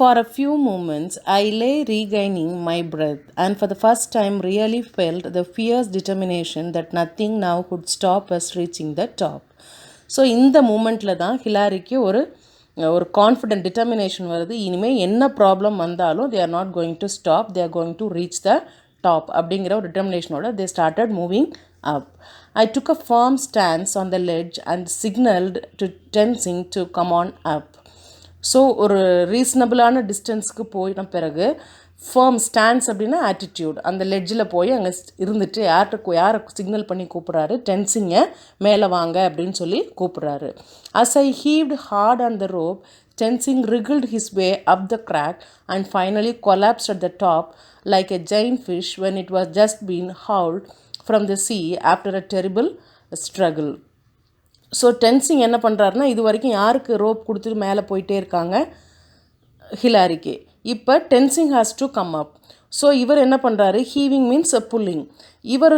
For a few moments, I lay regaining my breath, and for the first time really felt the fierce determination that nothing now could stop us reaching the top. So இந்த மூமெண்ட்டில் தான் ஹிலாரிக்கு ஒரு confident determination வருது. இனிமேல் என்ன problem வந்தாலும் they are not going to stop, they are going to reach the top அப்படிங்கிற ஒரு டிட்டர்மினேஷனோட they started moving up. I took a firm stance on the ledge and signaled to Tenzing to come on up. So ஒரு ரீசனபிளான டிஸ்டன்ஸுக்கு போயின பிறகு firm stands அப்படின்னா attitude, அந்த லெட்ஜில் போய் அங்கே இருந்துட்டு யாரை சிக்னல் பண்ணி கூப்பிட்றாரு, டென்சிங்கை மேலே வாங்க அப்படின்னு சொல்லி கூப்பிட்றாரு. as I heaved hard on the rope, Tenzing wriggled his way up the crack and finally collapsed at the top like a giant fish when it was just been hauled from the sea after a terrible struggle. So Tenzing என்ன பண்ணுறாருனா, இது வரைக்கும் யாருக்கு rope கொடுத்துட்டு மேலே போயிட்டே இருக்காங்க, ஹிலாரிக்கு. இப்போ Tenzing has to come up. So இவர் என்ன பண்ணுறாரு, ஹீவிங் மீன்ஸ் புல்லிங். இவர்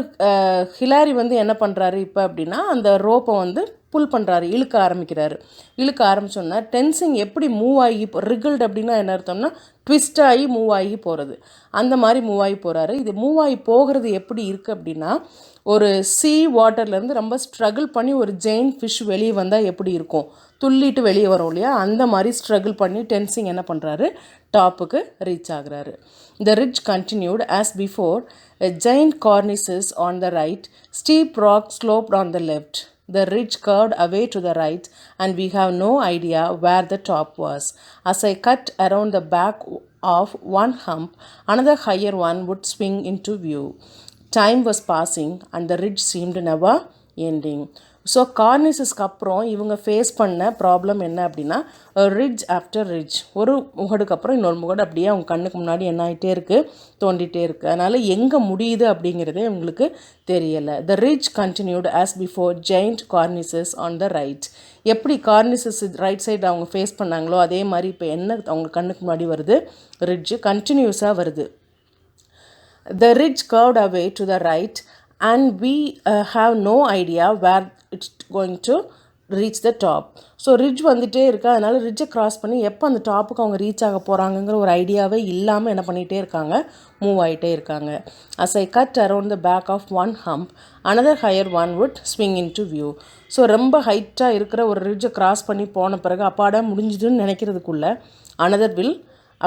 ஹிலாரி வந்து என்ன பண்ணுறாரு இப்போ அப்படின்னா, அந்த ரோப்பை வந்து புல் பண்ணுறாரு, இழுக்க ஆரம்பிக்கிறாரு. இழுக்க ஆரம்பிச்சோன்னா டென்சிங் எப்படி மூவ் ஆகி, ரிகிள்டு அப்படின்னா என்ன அர்த்தம்னா ட்விஸ்ட் ஆகி மூவ் ஆகி போகிறது, அந்த மாதிரி மூவ் ஆகி போகிறாரு. இது மூவ் ஆகி போகிறது எப்படி இருக்குது அப்படின்னா, ஒரு சீ வாட்டர்லேருந்து ரொம்ப ஸ்ட்ரகிள் பண்ணி ஒரு ஜெயின் ஃபிஷ் வெளியே வந்தால் எப்படி இருக்கும், துள்ளிட்டு வெளியே வரும் இல்லையா, அந்த மாதிரி ஸ்ட்ரகிள் பண்ணி டென்சிங் என்ன பண்ணுறாரு, டாப்புக்கு ரீச் ஆகுறாரு. The ridge continued as before, a giant cornices on the right, steep rock sloped on the left. The ridge curved away to the right, and we have no idea where the top was. As I cut around the back of one hump, another higher one would swing into view. Time was passing, and the ridge seemed never ending. So கார்னிசஸ்க்கு அப்புறம் இவங்க face பண்ண problem என்ன அப்படின்னா, ridge after ridge, ஒரு முகடுக்கு அப்புறம் இன்னொரு முகடு அப்படியே அவங்க கண்ணுக்கு முன்னாடி என்ன ஆகிட்டே இருக்குது, தோண்டிகிட்டே இருக்குது. அதனால் எங்கே முடியுது அப்படிங்கிறதே உங்களுக்கு தெரியலை. The ridge continued as before, giant cornices on the right. எப்படி கார்னிசஸ் ரைட் சைடு அவங்க ஃபேஸ் பண்ணாங்களோ அதே மாதிரி இப்போ என்ன அவங்க கண்ணுக்கு முன்னாடி வருது, ரிட்ஜு கண்டினியூஸாக வருது. The ridge curved away to the right, and we have no idea where it's going to reach the top. So ridge வந்துகிட்டே இருக்குது, அதனால் ரிட்ஜை க்ராஸ் பண்ணி எப்போ அந்த டாப்புக்கு அவங்க ரீச் ஆக போகிறாங்கங்கிற ஒரு ஐடியாவே இல்லாமல் என்ன பண்ணிகிட்டே இருக்காங்க, மூவ் ஆகிட்டே இருக்காங்க. as I cut around the back of one hump, another higher one would swing into view. So ரொம்ப ஹைட்டாக இருக்கிற ஒரு ரிட்ஜை க்ராஸ் பண்ணி போன பிறகு அப்பாடா முடிஞ்சுதுன்னு நினைக்கிறதுக்குள்ள another will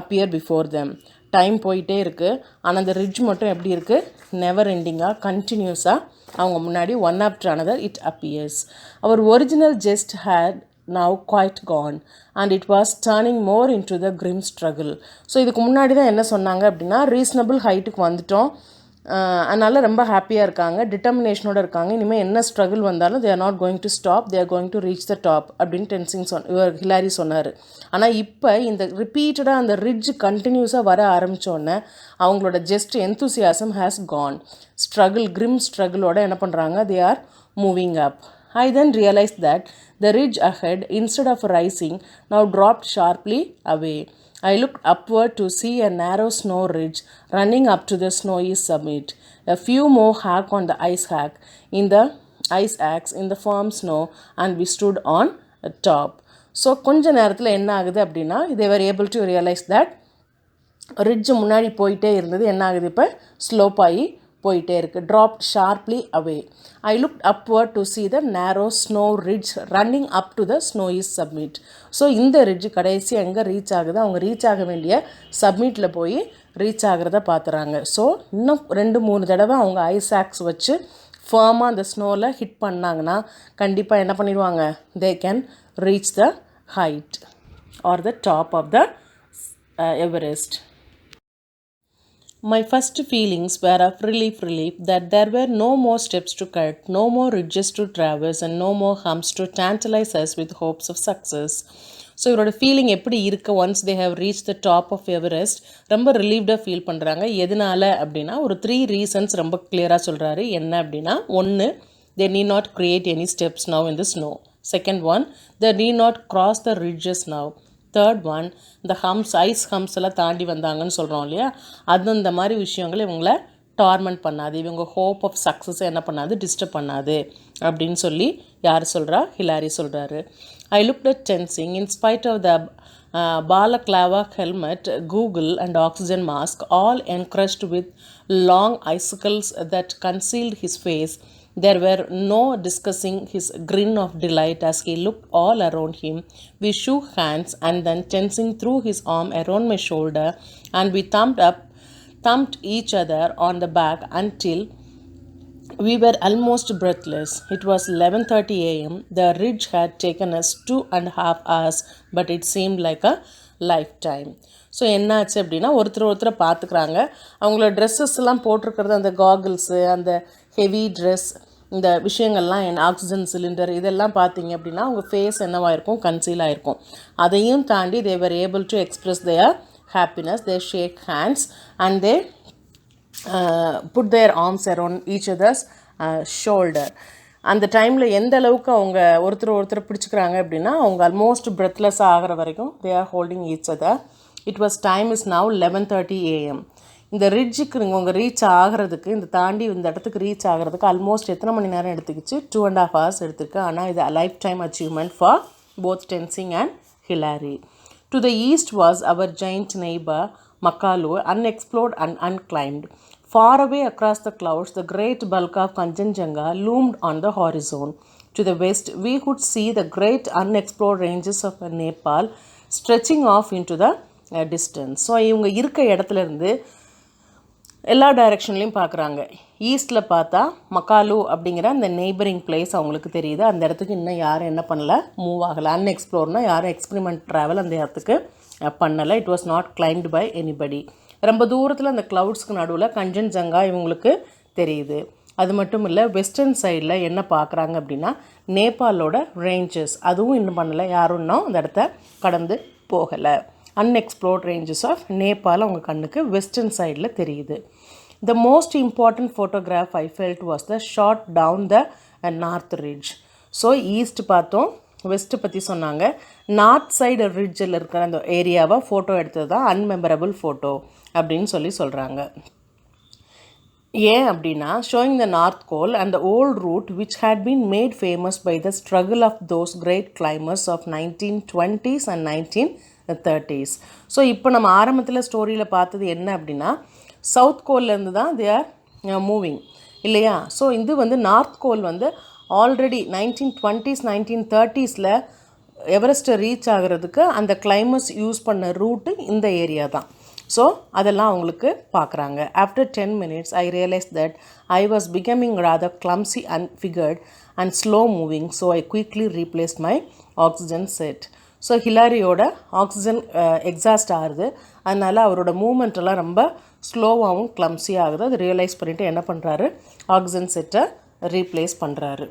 appear before them. Time போயிட்டே இருக்குது, ஆனால் அந்த ரிட்ஜ் மட்டும் எப்படி இருக்குது, நெவர் எண்டிங்காக கண்டினியூஸாக அவங்க முன்னாடி one after another it appears. அவர் original zest had now quite gone and it was turning more into the grim struggle. So இதுக்கு முன்னாடி தான் என்ன சொன்னாங்க அப்படின்னா, ரீசனபிள் ஹைட்டுக்கு வந்துட்டோம், அதனால் ரொம்ப ஹாப்பியாக இருக்காங்க, டிட்டர்மினேஷனோடு இருக்காங்க, இனிமேல் என்ன ஸ்ட்ரகிள் வந்தாலும் they are not going to stop, they are going to reach the top அப்படின்னு டென்சிங் ஹிலாரி சொன்னார். ஆனால் இப்போ இந்த ரிப்பீட்டடாக அந்த ரிட்ஜ் கண்டினியூஸாக வர ஆரம்பித்தோடனே அவங்களோட just enthusiasm has gone. Struggle, grim ஸ்ட்ரகிளோட என்ன பண்ணுறாங்க, they are moving up. I then realized that the ridge ahead, instead of rising, now dropped sharply away. I looked upward to see a narrow snow ridge running up to the snowy summit. A few more hack on the ice axe in the firm snow, and we stood on a top. So கொஞ்ச நேரத்தில் என்ன ஆகுது அப்படின்னா, they were able to realize that ridge முன்னாடி போயிட்டே இருந்தது என்ன ஆகுது, இப்போ ஸ்லோப் ஆகி போயிட்டே இருக்குது. Dropped sharply away. I look upward to see the narrow snow ridge running up to the snow is summit. So இந்த ரிட்ஜ் கடைசி எங்கே ரீச் ஆகுது, அவங்க ரீச் ஆக வேண்டிய சப்மிட்டில் போய் ரீச் ஆகிறத பார்த்துறாங்க. ஸோ இன்னும் 2-3 தடவை அவங்க ஐஸ் ஆக்ஸ் வச்சு ஃபர்மாக அந்த ஸ்னோவில் ஹிட் பண்ணாங்கன்னா கண்டிப்பாக என்ன பண்ணிடுவாங்க, they can reach the height or the top of the Everest. My first feelings were of relief that there were no more steps to cut, no more ridges to traverse, and no more humps to tantalize us with hopes of success. So இவரோட feeling எப்படி இருக்குது, once they have reach the top of Everest ரொம்ப ரிலீவ்டாக feel பண்ணுறாங்க. எதனால் அப்படின்னா ஒரு 3 reasons ரொம்ப கிளியராக சொல்கிறாரு. என்ன அப்படின்னா, 1, they need not create any steps now in the snow. Second one, they need not cross the ridges now. Third one, the humps, ice humps எல்லாம் தாண்டி வந்தாங்கன்னு சொல்கிறோம் இல்லையா, அது இந்த மாதிரி விஷயங்கள் இவங்கள டார்மெண்ட் பண்ணாது, இவங்க ஹோப் ஆஃப் சக்ஸஸ் என்ன பண்ணாது, டிஸ்டர்ப் பண்ணாது அப்படின்னு சொல்லி யார் சொல்கிறா, ஹிலாரி சொல்கிறாரு. I looked at Tenzing in spite of the balaclava helmet, Google and oxygen mask, all encrusted with long icicles that concealed his face. There were no discussing his grin of delight as he looked all around him. We shook hands and then tensing threw his arm around my shoulder and we thumped each other on the back until we were almost breathless. It was 11:30 a.m. The ridge had taken us 2.5 hours, but it seemed like a lifetime. So என்னாச்சு அப்படின்னா ஒருத்தரை பார்த்துக்கிறாங்க. அவங்களோட ட்ரெஸ்ஸஸ்லாம் போட்டிருக்கிறது அந்த காகிள்ஸு, அந்த heavy dress, இந்த விஷயங்கள்லாம் ஆக்சிஜன் சிலிண்டர் இதெல்லாம் பார்த்தீங்க அப்படின்னா அவங்க ஃபேஸ் என்னவாயிருக்கும், கன்சீல் ஆகிருக்கும். அதையும் தாண்டி they were able to express their happiness. They shake hands and they put their arms around each other's shoulder. அந்த டைமில் எந்த அளவுக்கு அவங்க ஒருத்தர் பிடிச்சிக்கிறாங்க அப்படின்னா அவங்க ஆல்மோஸ்ட் பிரெத்லெஸ் ஆகிற வரைக்கும் they are holding each other. It was time is now 11:30 a.m. இந்த ரிட்ஜுக்கு அவங்க ரீச் ஆகிறதுக்கு, இந்த தாண்டி இந்த இடத்துக்கு ரீச் ஆகிறதுக்கு ஆல்மோஸ்ட் எத்தனை மணி நேரம் எடுத்துக்கிச்சு, 2.5 hours எடுத்துருக்கு. ஆனால் இது life time achievement for both Tenzing and Hillary. To the east was our giant neighbor Makalu, unexplored and unclimbed. Far away across the clouds, the great bulk of Kanchenjunga loomed on the horizon. To the west, we could see the great unexplored ranges of Nepal stretching off into the distance. So இவங்க இருக்க இடத்துல இருந்து எல்லா டைரெக்ஷன்லேயும் பார்க்குறாங்க. ஈஸ்டில் பார்த்தா மக்காலு அப்படிங்கிற அந்த நெய்பரிங் பிளேஸ் அவங்களுக்கு தெரியுது. அந்த இடத்துக்கு இன்னும் யாரும் என்ன பண்ணல, மூவ் ஆகலை. அன்எக்ஸ்ப்ளோர்னால் யாரும் எக்ஸ்பிரிமெண்ட் ட்ராவல் அந்த இடத்துக்கு பண்ணலை. It was not climbed by anybody. ரொம்ப தூரத்தில் அந்த க்ளவுட்ஸ்க்கு நடுவில் கஞ்சன்ஜங்கா இவங்களுக்கு தெரியுது. அது மட்டும் இல்லை, வெஸ்டர்ன் சைடில் என்ன பார்க்குறாங்க அப்படின்னா நேபாளோட ரேஞ்சஸ், அதுவும் இன்னும் பண்ணலை, யாரும் இன்னும் அந்த இடத்த கடந்து போகலை. அன்எக்ஸ்ப்ளோர்ட் ரேஞ்சஸ் ஆஃப் நேபாள் அவங்க கண்ணுக்கு வெஸ்டர்ன் சைடில் தெரியுது. The most important photograph I felt was the shot down the north ridge. So east பார்த்தோம், வெஸ்ட்டு பற்றி சொன்னாங்க. நார்த் சைடு ரிட்ஜில் இருக்கிற அந்த ஏரியாவை ஃபோட்டோ எடுத்தது தான் அன்மெமரபிள் ஃபோட்டோ அப்படின்னு சொல்கிறாங்க. ஏன் அப்படின்னா showing the North Col and the old route which had been made famous by the struggle of those great climbers of 1920s and 1930s. So இப்போ நம்ம ஆரம்பத்தில் ஸ்டோரியில் பார்த்தது என்ன அப்படின்னா சவுத் கோல்லேருந்து தான் தே ஆர் மூவிங் இல்லையா. ஸோ இது வந்து நார்த் கோல் வந்து ஆல்ரெடி 1920s 1930s எவரெஸ்ட்டை ரீச் ஆகிறதுக்கு அந்த கிளைமர்ஸ் யூஸ் பண்ண ரூட்டு இந்த ஏரியா தான். ஸோ அதெல்லாம் அவங்களுக்கு பார்க்குறாங்க. After 10 minutes I realized that I was becoming rather clumsy and figured and slow moving, so I quickly replaced my oxygen set. So ஹிலாரியோட oxygen exhaust ஆகுது, அதனால் அவரோட மூமெண்ட்டெல்லாம் ரொம்ப ஸ்லோவாகவும் கிளம்ஸியாக ஆகுது. அது ரியலைஸ் பண்ணிவிட்டு என்ன பண்ணுறாரு, ஆக்சிஜன் செட்டை ரீப்ளேஸ் பண்ணுறாரு.